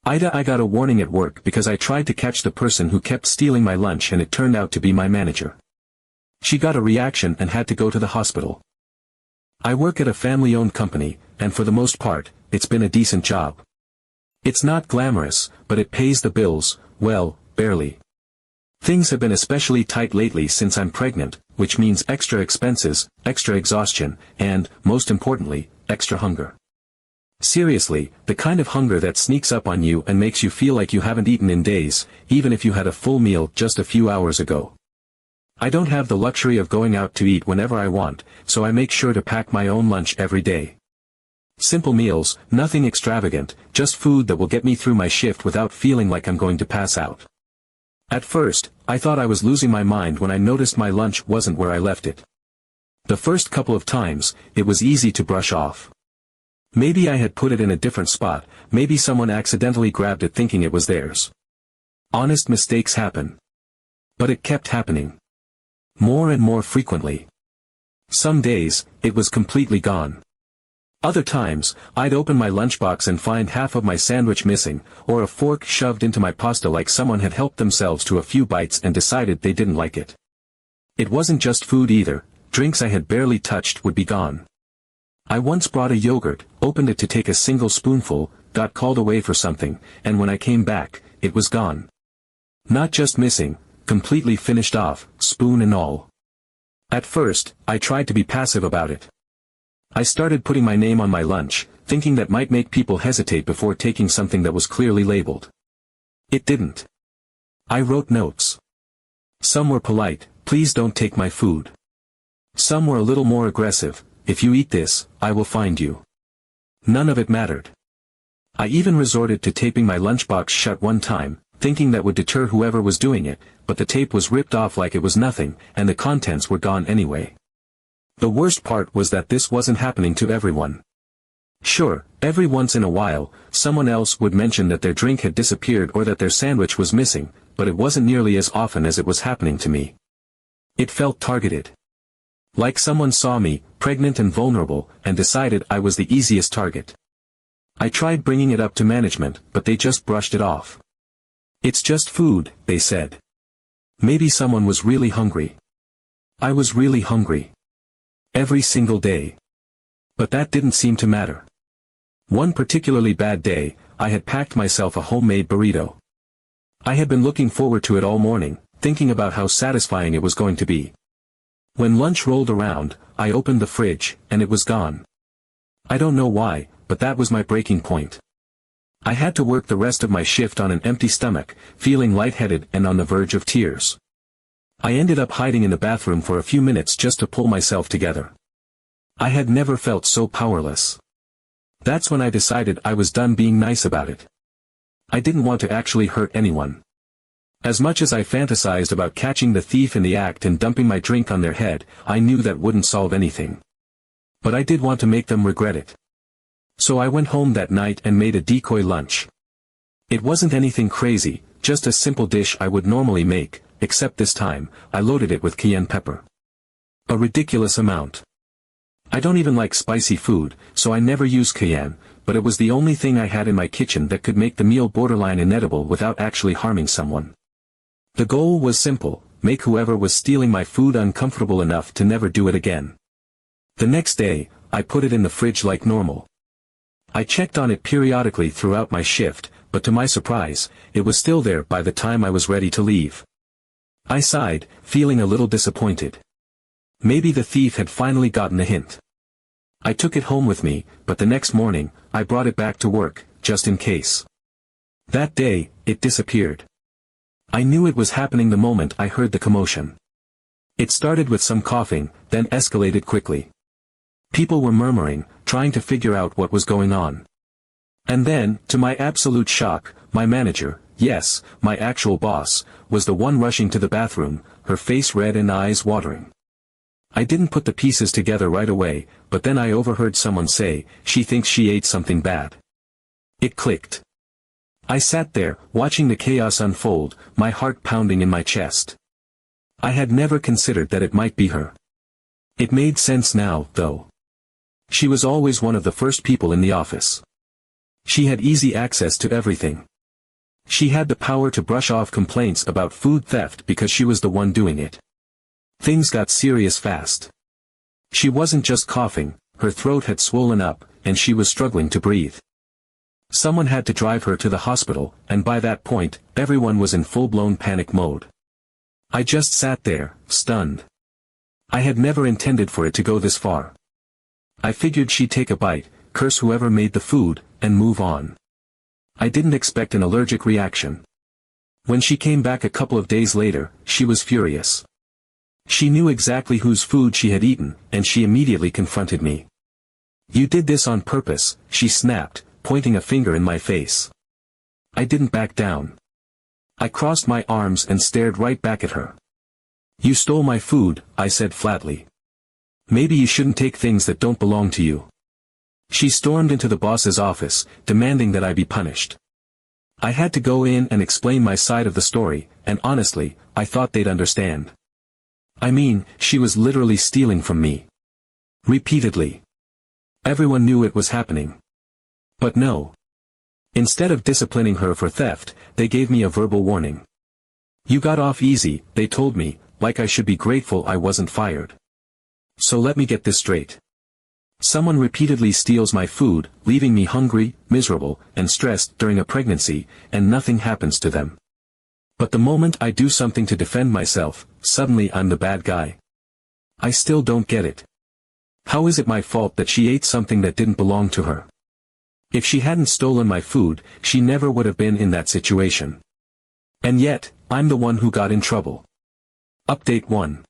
I got a warning at work because I tried to catch the person who kept stealing my lunch and it turned out to be my manager. She got a reaction and had to go to the hospital. I work at a family-owned company, and for the most part, it's been a decent job. It's not glamorous, but it pays the bills, well, barely. Things have been especially tight lately since I'm pregnant, which means extra expenses, extra exhaustion, and, most importantly, extra hunger. Seriously, the kind of hunger that sneaks up on you and makes you feel like you haven't eaten in days, even if you had a full meal just a few hours ago. I don't have the luxury of going out to eat whenever I want, so I make sure to pack my own lunch every day. Simple meals, nothing extravagant, just food that will get me through my shift without feeling like I'm going to pass out. At first, I thought I was losing my mind when I noticed my lunch wasn't where I left it. The first couple of times, it was easy to brush off. Maybe I had put it in a different spot, maybe someone accidentally grabbed it thinking it was theirs. Honest mistakes happen. But it kept happening. More and more frequently. Some days, it was completely gone. Other times, I'd open my lunchbox and find half of my sandwich missing, or a fork shoved into my pasta like someone had helped themselves to a few bites and decided they didn't like it. It wasn't just food either, drinks I had barely touched would be gone. I once brought a yogurt, opened it to take a single spoonful, got called away for something, and when I came back, it was gone. Not just missing, completely finished off, spoon and all. At first, I tried to be passive about it. I started putting my name on my lunch, thinking that might make people hesitate before taking something that was clearly labeled. It didn't. I wrote notes. Some were polite, please don't take my food. Some were a little more aggressive, if you eat this, I will find you. None of it mattered. I even resorted to taping my lunchbox shut one time, thinking that would deter whoever was doing it, but the tape was ripped off like it was nothing, and the contents were gone anyway. The worst part was that this wasn't happening to everyone. Sure, every once in a while, someone else would mention that their drink had disappeared or that their sandwich was missing, but it wasn't nearly as often as it was happening to me. It felt targeted. Like someone saw me, pregnant and vulnerable, and decided I was the easiest target. I tried bringing it up to management, but they just brushed it off. It's just food, they said. Maybe someone was really hungry. I was really hungry. Every single day. But that didn't seem to matter. One particularly bad day, I had packed myself a homemade burrito. I had been looking forward to it all morning, thinking about how satisfying it was going to be. When lunch rolled around, I opened the fridge, and it was gone. I don't know why, but that was my breaking point. I had to work the rest of my shift on an empty stomach, feeling lightheaded and on the verge of tears. I ended up hiding in the bathroom for a few minutes just to pull myself together. I had never felt so powerless. That's when I decided I was done being nice about it. I didn't want to actually hurt anyone. As much as I fantasized about catching the thief in the act and dumping my drink on their head, I knew that wouldn't solve anything. But I did want to make them regret it. So I went home that night and made a decoy lunch. It wasn't anything crazy, just a simple dish I would normally make, except this time, I loaded it with cayenne pepper. A ridiculous amount. I don't even like spicy food, so I never use cayenne, but it was the only thing I had in my kitchen that could make the meal borderline inedible without actually harming someone. The goal was simple, make whoever was stealing my food uncomfortable enough to never do it again. The next day, I put it in the fridge like normal. I checked on it periodically throughout my shift, but to my surprise, it was still there by the time I was ready to leave. I sighed, feeling a little disappointed. Maybe the thief had finally gotten the hint. I took it home with me, but the next morning, I brought it back to work, just in case. That day, it disappeared. I knew it was happening the moment I heard the commotion. It started with some coughing, then escalated quickly. People were murmuring, trying to figure out what was going on. And then, to my absolute shock, my manager, yes, my actual boss, was the one rushing to the bathroom, her face red and eyes watering. I didn't put the pieces together right away, but then I overheard someone say, "She thinks she ate something bad." It clicked. I sat there, watching the chaos unfold, my heart pounding in my chest. I had never considered that it might be her. It made sense now, though. She was always one of the first people in the office. She had easy access to everything. She had the power to brush off complaints about food theft because she was the one doing it. Things got serious fast. She wasn't just coughing, her throat had swollen up, and she was struggling to breathe. Someone had to drive her to the hospital, and by that point, everyone was in full-blown panic mode. I just sat there, stunned. I had never intended for it to go this far. I figured she'd take a bite, curse whoever made the food, and move on. I didn't expect an allergic reaction. When she came back a couple of days later, she was furious. She knew exactly whose food she had eaten, and she immediately confronted me. "You did this on purpose," she snapped, pointing a finger in my face. I didn't back down. I crossed my arms and stared right back at her. "You stole my food," I said flatly. "Maybe you shouldn't take things that don't belong to you." She stormed into the boss's office, demanding that I be punished. I had to go in and explain my side of the story, and honestly, I thought they'd understand. I mean, she was literally stealing from me. Repeatedly. Everyone knew it was happening. But no. Instead of disciplining her for theft, they gave me a verbal warning. "You got off easy," they told me, like I should be grateful I wasn't fired. So let me get this straight. Someone repeatedly steals my food, leaving me hungry, miserable, and stressed during a pregnancy, and nothing happens to them. But the moment I do something to defend myself, suddenly I'm the bad guy. I still don't get it. How is it my fault that she ate something that didn't belong to her? If she hadn't stolen my food, she never would have been in that situation. And yet, I'm the one who got in trouble. Update 1.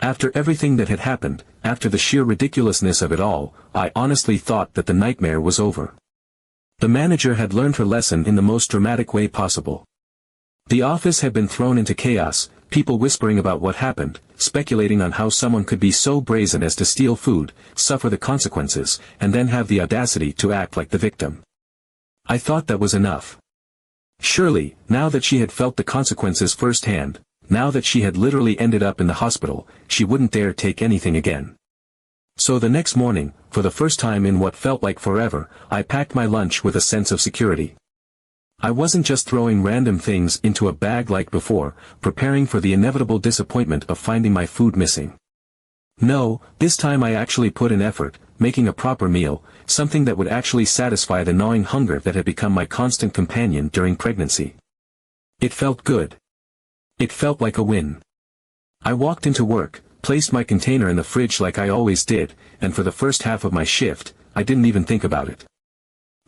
After everything that had happened, after the sheer ridiculousness of it all, I honestly thought that the nightmare was over. The manager had learned her lesson in the most dramatic way possible. The office had been thrown into chaos, people whispering about what happened, speculating on how someone could be so brazen as to steal food, suffer the consequences, and then have the audacity to act like the victim. I thought that was enough. Surely, now that she had felt the consequences firsthand, now that she had literally ended up in the hospital, she wouldn't dare take anything again. So the next morning, for the first time in what felt like forever, I packed my lunch with a sense of security. I wasn't just throwing random things into a bag like before, preparing for the inevitable disappointment of finding my food missing. No, this time I actually put in effort, making a proper meal, something that would actually satisfy the gnawing hunger that had become my constant companion during pregnancy. It felt good. It felt like a win. I walked into work, placed my container in the fridge like I always did, and for the first half of my shift, I didn't even think about it.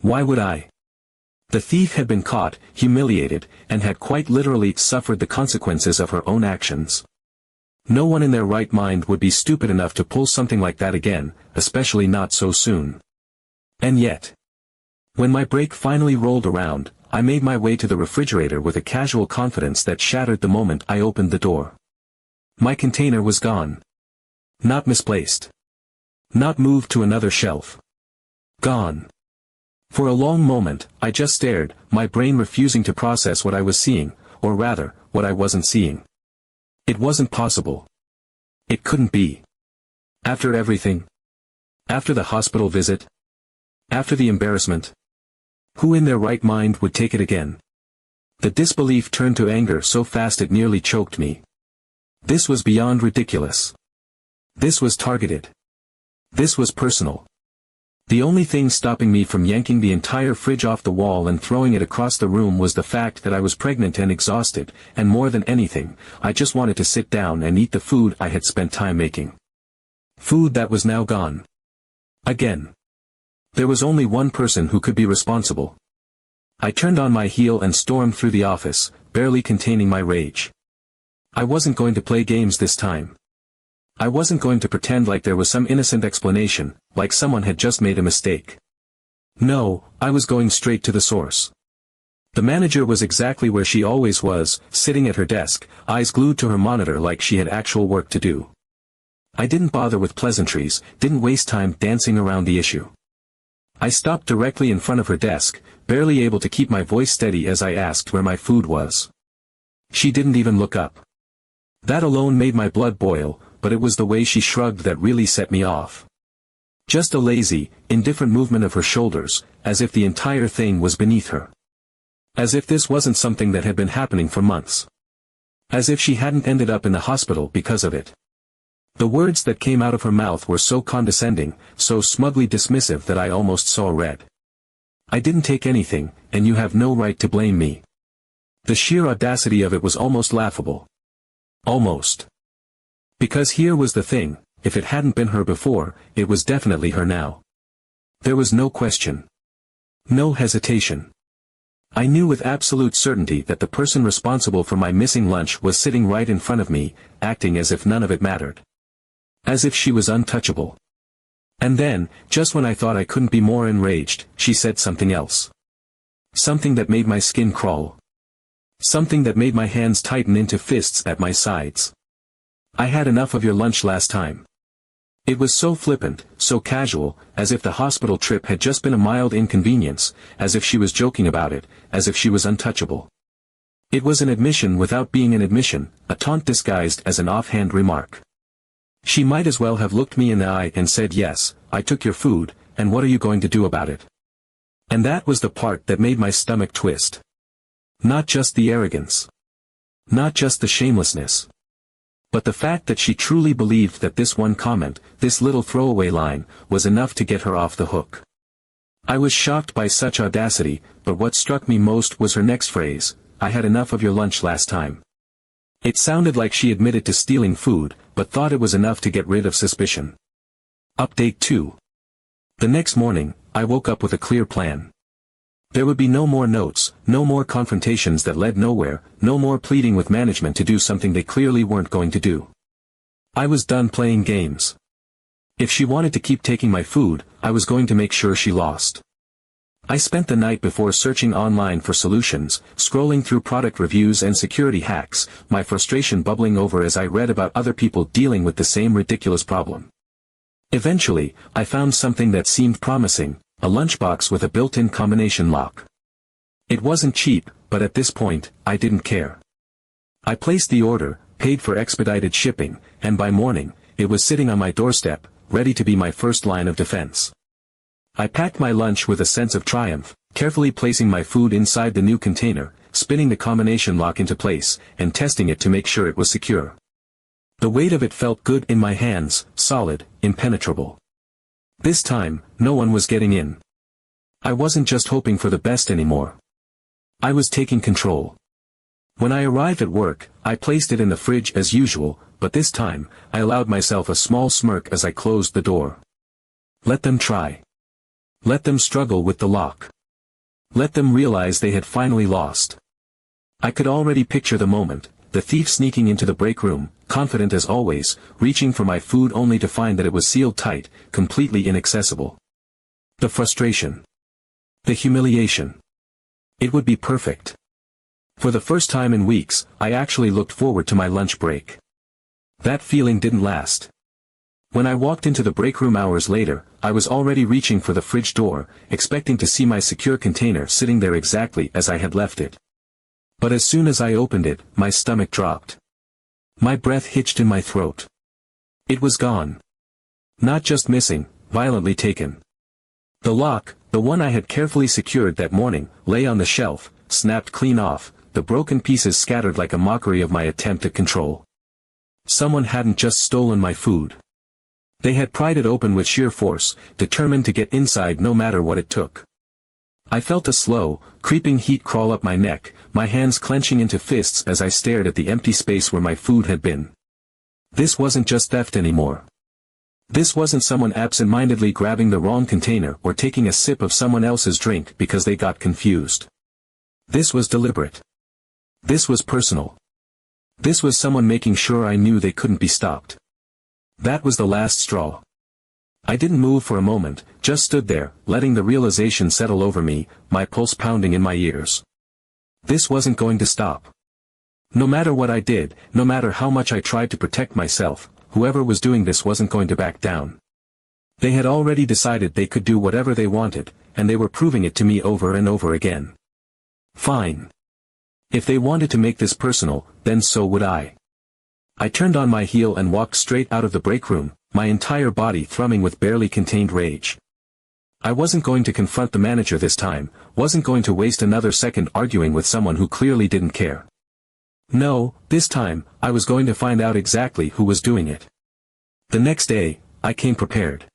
Why would I? The thief had been caught, humiliated, and had quite literally suffered the consequences of her own actions. No one in their right mind would be stupid enough to pull something like that again, especially not so soon. And yet, when my break finally rolled around, I made my way to the refrigerator with a casual confidence that shattered the moment I opened the door. My container was gone. Not misplaced. Not moved to another shelf. Gone. For a long moment, I just stared, my brain refusing to process what I was seeing, or rather, what I wasn't seeing. It wasn't possible. It couldn't be. After everything. After the hospital visit. After the embarrassment. Who in their right mind would take it again? The disbelief turned to anger so fast it nearly choked me. This was beyond ridiculous. This was targeted. This was personal. The only thing stopping me from yanking the entire fridge off the wall and throwing it across the room was the fact that I was pregnant and exhausted, and more than anything, I just wanted to sit down and eat the food I had spent time making. Food that was now gone. Again. There was only one person who could be responsible. I turned on my heel and stormed through the office, barely containing my rage. I wasn't going to play games this time. I wasn't going to pretend like there was some innocent explanation, like someone had just made a mistake. No, I was going straight to the source. The manager was exactly where she always was, sitting at her desk, eyes glued to her monitor like she had actual work to do. I didn't bother with pleasantries, didn't waste time dancing around the issue. I stopped directly in front of her desk, barely able to keep my voice steady as I asked where my food was. She didn't even look up. That alone made my blood boil, but it was the way she shrugged that really set me off. Just a lazy, indifferent movement of her shoulders, as if the entire thing was beneath her. As if this wasn't something that had been happening for months. As if she hadn't ended up in the hospital because of it. The words that came out of her mouth were so condescending, so smugly dismissive that I almost saw red. I didn't take anything, and you have no right to blame me. The sheer audacity of it was almost laughable. Almost. Because here was the thing, if it hadn't been her before, it was definitely her now. There was no question. No hesitation. I knew with absolute certainty that the person responsible for my missing lunch was sitting right in front of me, acting as if none of it mattered. As if she was untouchable. And then, just when I thought I couldn't be more enraged, she said something else. Something that made my skin crawl. Something that made my hands tighten into fists at my sides. I had enough of your lunch last time. It was so flippant, so casual, as if the hospital trip had just been a mild inconvenience, as if she was joking about it, as if she was untouchable. It was an admission without being an admission, a taunt disguised as an offhand remark. She might as well have looked me in the eye and said, yes, I took your food, and what are you going to do about it? And that was the part that made my stomach twist. Not just the arrogance. Not just the shamelessness. But the fact that she truly believed that this one comment, this little throwaway line, was enough to get her off the hook. I was shocked by such audacity, but what struck me most was her next phrase, I had enough of your lunch last time. It sounded like she admitted to stealing food, but thought it was enough to get rid of suspicion. Update 2. The next morning, I woke up with a clear plan. There would be no more notes, no more confrontations that led nowhere, no more pleading with management to do something they clearly weren't going to do. I was done playing games. If she wanted to keep taking my food, I was going to make sure she lost. I spent the night before searching online for solutions, scrolling through product reviews and security hacks, my frustration bubbling over as I read about other people dealing with the same ridiculous problem. Eventually, I found something that seemed promising. A lunchbox with a built-in combination lock. It wasn't cheap, but at this point, I didn't care. I placed the order, paid for expedited shipping, and by morning, it was sitting on my doorstep, ready to be my first line of defense. I packed my lunch with a sense of triumph, carefully placing my food inside the new container, spinning the combination lock into place, and testing it to make sure it was secure. The weight of it felt good in my hands, solid, impenetrable. This time, no one was getting in. I wasn't just hoping for the best anymore. I was taking control. When I arrived at work, I placed it in the fridge as usual, but this time, I allowed myself a small smirk as I closed the door. Let them try. Let them struggle with the lock. Let them realize they had finally lost. I could already picture the moment, the thief sneaking into the break room, confident as always, reaching for my food only to find that it was sealed tight, completely inaccessible. The frustration. The humiliation. It would be perfect. For the first time in weeks, I actually looked forward to my lunch break. That feeling didn't last. When I walked into the break room hours later, I was already reaching for the fridge door, expecting to see my secure container sitting there exactly as I had left it. But as soon as I opened it, my stomach dropped. My breath hitched in my throat. It was gone. Not just missing, violently taken. The lock, the one I had carefully secured that morning, lay on the shelf, snapped clean off, the broken pieces scattered like a mockery of my attempt at control. Someone hadn't just stolen my food. They had pried it open with sheer force, determined to get inside no matter what it took. I felt a slow, creeping heat crawl up my neck, my hands clenching into fists as I stared at the empty space where my food had been. This wasn't just theft anymore. This wasn't someone absent-mindedly grabbing the wrong container or taking a sip of someone else's drink because they got confused. This was deliberate. This was personal. This was someone making sure I knew they couldn't be stopped. That was the last straw. I didn't move for a moment, just stood there, letting the realization settle over me, my pulse pounding in my ears. This wasn't going to stop. No matter what I did, no matter how much I tried to protect myself, whoever was doing this wasn't going to back down. They had already decided they could do whatever they wanted, and they were proving it to me over and over again. Fine. If they wanted to make this personal, then so would I. I turned on my heel and walked straight out of the break room, my entire body thrumming with barely contained rage. I wasn't going to confront the manager this time, wasn't going to waste another second arguing with someone who clearly didn't care. No, this time, I was going to find out exactly who was doing it. The next day, I came prepared.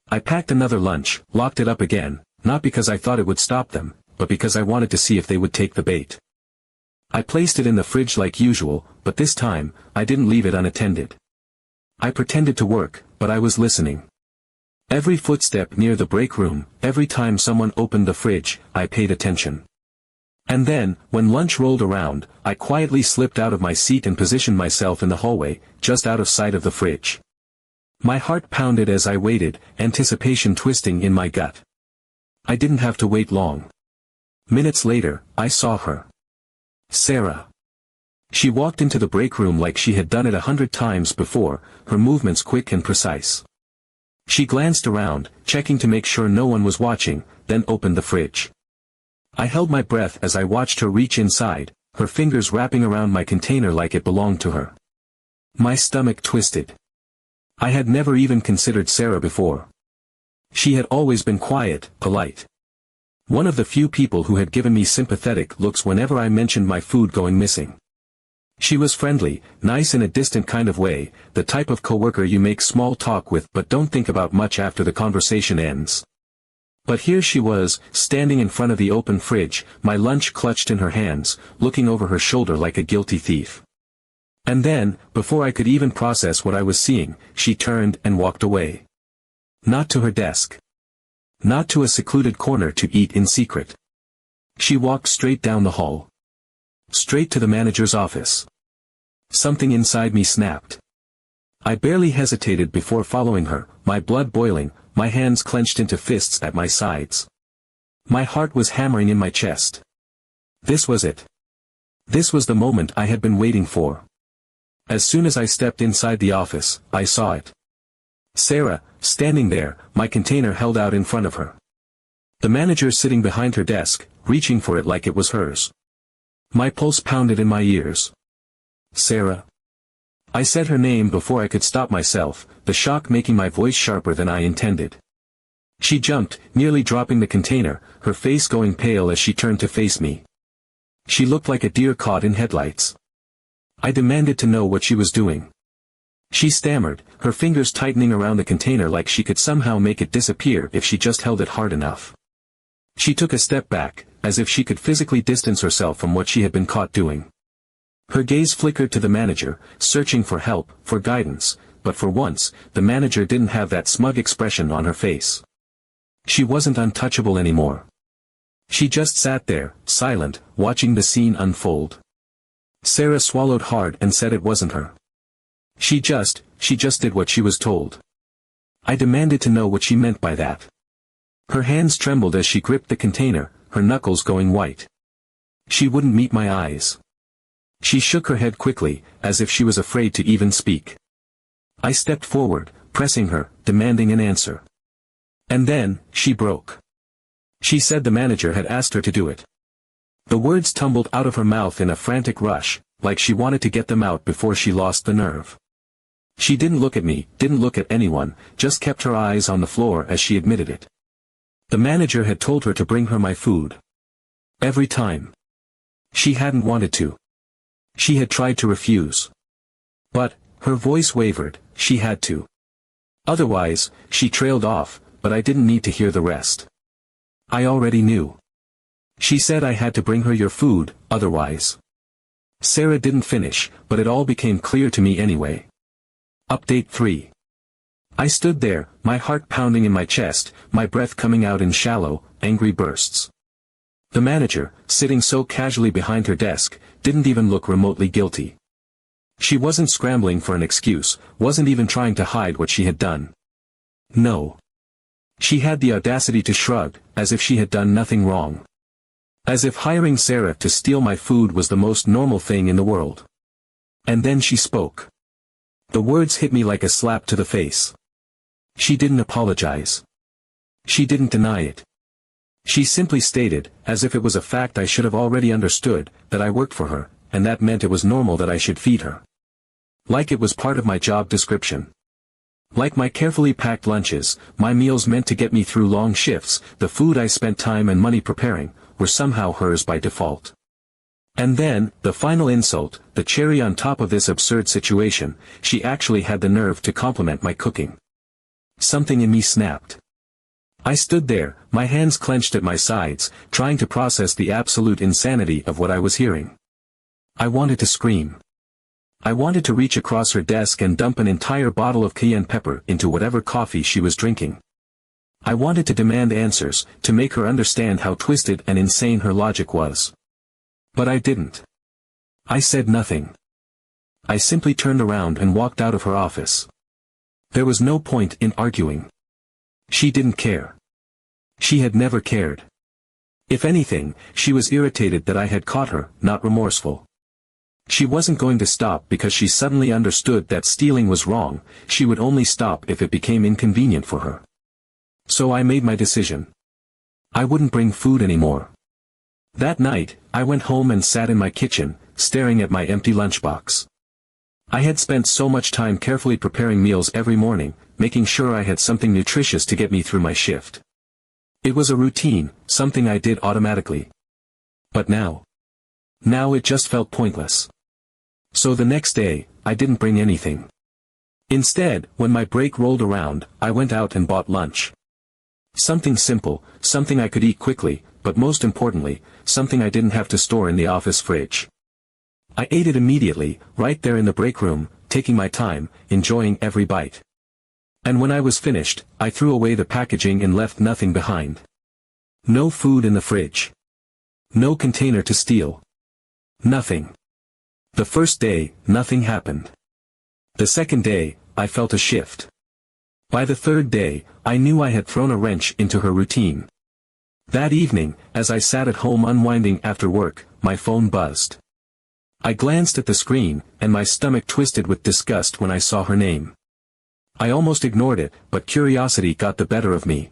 I packed another lunch, locked it up again, not because I thought it would stop them, but because I wanted to see if they would take the bait. I placed it in the fridge like usual, but this time, I didn't leave it unattended. I pretended to work, but I was listening. Every footstep near the break room, every time someone opened the fridge, I paid attention. And then, when lunch rolled around, I quietly slipped out of my seat and positioned myself in the hallway, just out of sight of the fridge. My heart pounded as I waited, anticipation twisting in my gut. I didn't have to wait long. Minutes later, I saw her. Sarah. She walked into the break room like she had done it 100 times before, her movements quick and precise. She glanced around, checking to make sure no one was watching, then opened the fridge. I held my breath as I watched her reach inside, her fingers wrapping around my container like it belonged to her. My stomach twisted. I had never even considered Sarah before. She had always been quiet, polite. One of the few people who had given me sympathetic looks whenever I mentioned my food going missing. She was friendly, nice in a distant kind of way, the type of coworker you make small talk with but don't think about much after the conversation ends. But here she was, standing in front of the open fridge, my lunch clutched in her hands, looking over her shoulder like a guilty thief. And then, before I could even process what I was seeing, she turned and walked away. Not to her desk. Not to a secluded corner to eat in secret. She walked straight down the hall. Straight to the manager's office. Something inside me snapped. I barely hesitated before following her, my blood boiling, my hands clenched into fists at my sides. My heart was hammering in my chest. This was it. This was the moment I had been waiting for. As soon as I stepped inside the office, I saw it. Sarah, standing there, my container held out in front of her. The manager sitting behind her desk, reaching for it like it was hers. My pulse pounded in my ears. Sarah. I said her name before I could stop myself, the shock making my voice sharper than I intended. She jumped, nearly dropping the container, her face going pale as she turned to face me. She looked like a deer caught in headlights. I demanded to know what she was doing. She stammered, her fingers tightening around the container like she could somehow make it disappear if she just held it hard enough. She took a step back, as if she could physically distance herself from what she had been caught doing. Her gaze flickered to the manager, searching for help, for guidance, but for once, the manager didn't have that smug expression on her face. She wasn't untouchable anymore. She just sat there, silent, watching the scene unfold. Sarah swallowed hard and said it wasn't her. She just did what she was told. I demanded to know what she meant by that. Her hands trembled as she gripped the container, her knuckles going white. She wouldn't meet my eyes. She shook her head quickly, as if she was afraid to even speak. I stepped forward, pressing her, demanding an answer. And then, she broke. She said the manager had asked her to do it. The words tumbled out of her mouth in a frantic rush, like she wanted to get them out before she lost the nerve. She didn't look at me, didn't look at anyone, just kept her eyes on the floor as she admitted it. The manager had told her to bring her my food. Every time. She hadn't wanted to. She had tried to refuse. But, her voice wavered, she had to. Otherwise, she trailed off, but I didn't need to hear the rest. I already knew. She said I had to bring her your food, otherwise. Sarah didn't finish, but it all became clear to me anyway. Update 3. I stood there, my heart pounding in my chest, my breath coming out in shallow, angry bursts. The manager, sitting so casually behind her desk, didn't even look remotely guilty. She wasn't scrambling for an excuse, wasn't even trying to hide what she had done. No. She had the audacity to shrug, as if she had done nothing wrong. As if hiring Sarah to steal my food was the most normal thing in the world. And then she spoke. The words hit me like a slap to the face. She didn't apologize. She didn't deny it. She simply stated, as if it was a fact I should have already understood, that I worked for her, and that meant it was normal that I should feed her. Like it was part of my job description. Like my carefully packed lunches, my meals meant to get me through long shifts, the food I spent time and money preparing, were somehow hers by default. And then, the final insult, the cherry on top of this absurd situation, she actually had the nerve to compliment my cooking. Something in me snapped. I stood there, my hands clenched at my sides, trying to process the absolute insanity of what I was hearing. I wanted to scream. I wanted to reach across her desk and dump an entire bottle of cayenne pepper into whatever coffee she was drinking. I wanted to demand answers, to make her understand how twisted and insane her logic was. But I didn't. I said nothing. I simply turned around and walked out of her office. There was no point in arguing. She didn't care. She had never cared. If anything, she was irritated that I had caught her, not remorseful. She wasn't going to stop because she suddenly understood that stealing was wrong, she would only stop if it became inconvenient for her. So I made my decision. I wouldn't bring food anymore. That night, I went home and sat in my kitchen, staring at my empty lunchbox. I had spent so much time carefully preparing meals every morning, making sure I had something nutritious to get me through my shift. It was a routine, something I did automatically. But now it just felt pointless. So the next day, I didn't bring anything. Instead, when my break rolled around, I went out and bought lunch. Something simple, something I could eat quickly, but most importantly, something I didn't have to store in the office fridge. I ate it immediately, right there in the break room, taking my time, enjoying every bite. And when I was finished, I threw away the packaging and left nothing behind. No food in the fridge. No container to steal. Nothing. The first day, nothing happened. The second day, I felt a shift. By the third day, I knew I had thrown a wrench into her routine. That evening, as I sat at home unwinding after work, my phone buzzed. I glanced at the screen, and my stomach twisted with disgust when I saw her name. I almost ignored it, but curiosity got the better of me.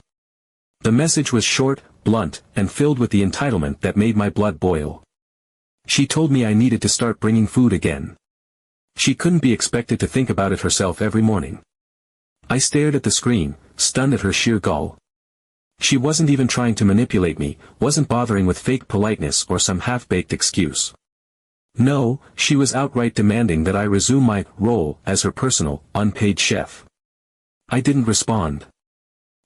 The message was short, blunt, and filled with the entitlement that made my blood boil. She told me I needed to start bringing food again. She couldn't be expected to think about it herself every morning. I stared at the screen, stunned at her sheer gall. She wasn't even trying to manipulate me, wasn't bothering with fake politeness or some half-baked excuse. No, she was outright demanding that I resume my role as her personal, unpaid chef. I didn't respond.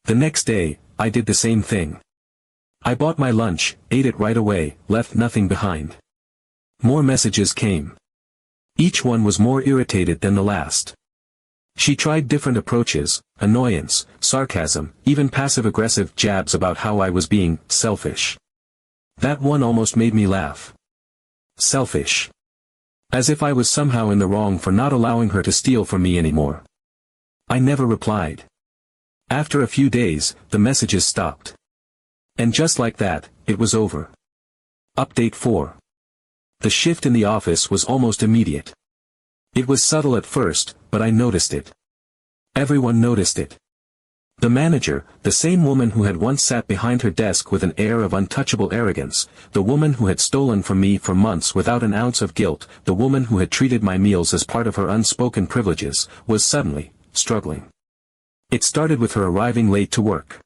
The next day, I did the same thing. I bought my lunch, ate it right away, left nothing behind. More messages came. Each one was more irritated than the last. She tried different approaches, annoyance, sarcasm, even passive-aggressive jabs about how I was being selfish. That one almost made me laugh. Selfish. As if I was somehow in the wrong for not allowing her to steal from me anymore. I never replied. After a few days, the messages stopped. And just like that, it was over. Update 4. The shift in the office was almost immediate. It was subtle at first, but I noticed it. Everyone noticed it. The manager, the same woman who had once sat behind her desk with an air of untouchable arrogance, the woman who had stolen from me for months without an ounce of guilt, the woman who had treated my meals as part of her unspoken privileges, was suddenly struggling. It started with her arriving late to work.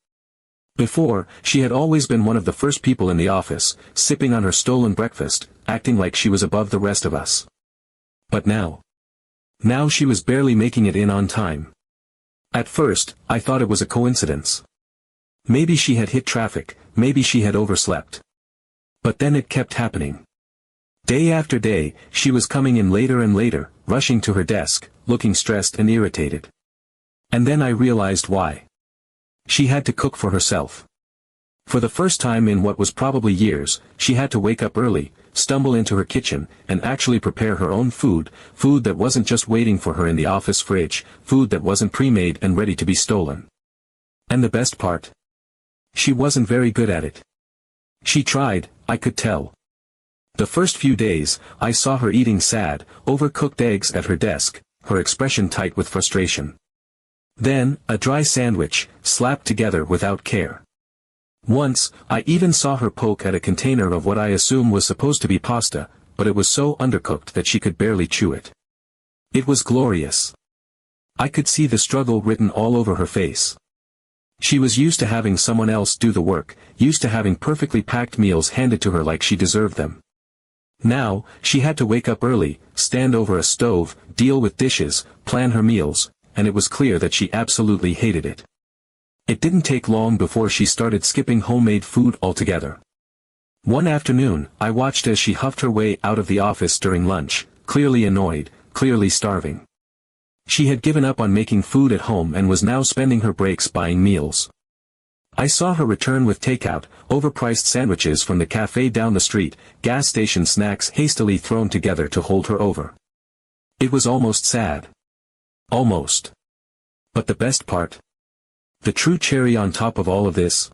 Before, she had always been one of the first people in the office, sipping on her stolen breakfast, acting like she was above the rest of us. But now she was barely making it in on time. At first, I thought it was a coincidence. Maybe she had hit traffic, maybe she had overslept. But then it kept happening. Day after day, she was coming in later and later, rushing to her desk, looking stressed and irritated. And then I realized why. She had to cook for herself. For the first time in what was probably years, she had to wake up early, stumble into her kitchen, and actually prepare her own food that wasn't just waiting for her in the office fridge, food that wasn't pre-made and ready to be stolen. And the best part? She wasn't very good at it. She tried, I could tell. The first few days, I saw her eating sad, overcooked eggs at her desk, her expression tight with frustration. Then, a dry sandwich, slapped together without care. Once, I even saw her poke at a container of what I assume was supposed to be pasta, but it was so undercooked that she could barely chew it. It was glorious. I could see the struggle written all over her face. She was used to having someone else do the work, used to having perfectly packed meals handed to her like she deserved them. Now, she had to wake up early, stand over a stove, deal with dishes, plan her meals, and it was clear that she absolutely hated it. It didn't take long before she started skipping homemade food altogether. One afternoon, I watched as she huffed her way out of the office during lunch, clearly annoyed, clearly starving. She had given up on making food at home and was now spending her breaks buying meals. I saw her return with takeout, overpriced sandwiches from the cafe down the street, gas station snacks hastily thrown together to hold her over. It was almost sad. Almost. But the best part? The true cherry on top of all of this?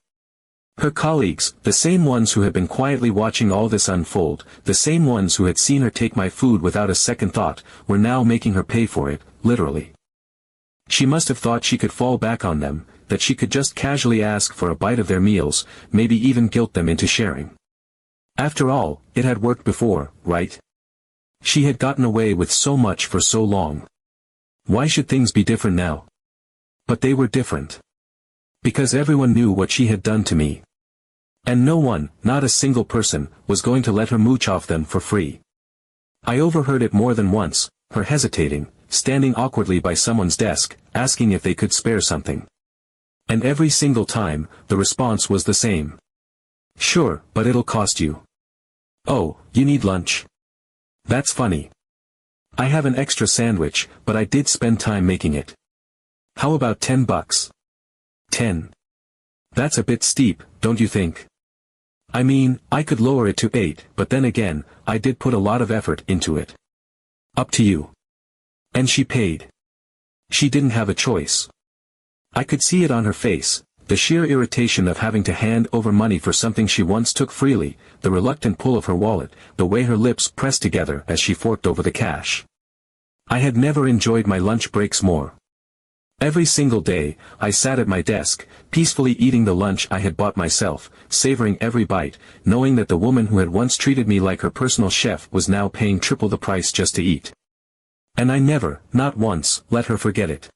Her colleagues, the same ones who had been quietly watching all this unfold, the same ones who had seen her take my food without a second thought, were now making her pay for it, literally. She must have thought she could fall back on them, that she could just casually ask for a bite of their meals, maybe even guilt them into sharing. After all, it had worked before, right? She had gotten away with so much for so long. Why should things be different now? But they were different. Because everyone knew what she had done to me. And no one, not a single person, was going to let her mooch off them for free. I overheard it more than once, her hesitating, standing awkwardly by someone's desk, asking if they could spare something. And every single time, the response was the same. Sure, but it'll cost you. Oh, you need lunch? That's funny. I have an extra sandwich, but I did spend time making it. How about $10? 10. That's a bit steep, don't you think? I mean, I could lower it to 8, but then again, I did put a lot of effort into it. Up to you. And she paid. She didn't have a choice. I could see it on her face, the sheer irritation of having to hand over money for something she once took freely, the reluctant pull of her wallet, the way her lips pressed together as she forked over the cash. I had never enjoyed my lunch breaks more. Every single day, I sat at my desk, peacefully eating the lunch I had bought myself, savoring every bite, knowing that the woman who had once treated me like her personal chef was now paying triple the price just to eat. And I never, not once, let her forget it.